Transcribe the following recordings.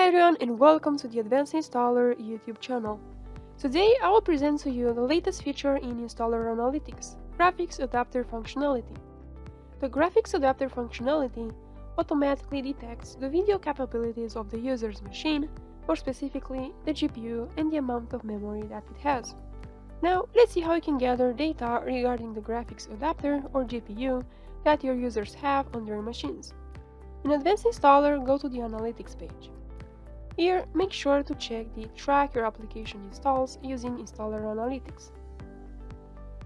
everyone and welcome to the Advanced Installer YouTube channel. Today I will present to you the latest feature in Installer Analytics, Graphics Adapter functionality. The Graphics Adapter functionality automatically detects the video capabilities of the user's machine, more specifically the GPU and the amount of memory that it has. Now let's see how you can gather data regarding the graphics adapter or GPU that your users have on their machines. In Advanced Installer, go to the Analytics page. Here, make sure to check the Track Your Application Installs using Installer Analytics.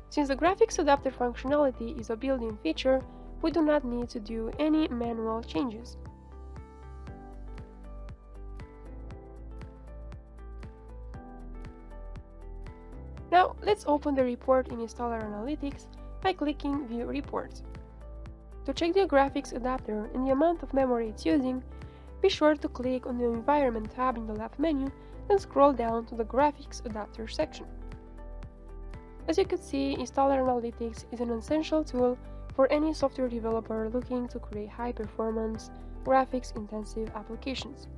Since the Graphics Adapter functionality is a built-in feature, we do not need to do any manual changes. Now, let's open the report in Installer Analytics by clicking View Reports. To check the graphics adapter and the amount of memory it's using, be sure to click on the Environment tab in the left menu and scroll down to the Graphics Adapter section. As you can see, Installer Analytics is an essential tool for any software developer looking to create high-performance, graphics-intensive applications.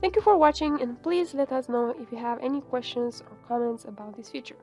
Thank you for watching, and please let us know if you have any questions or comments about this feature.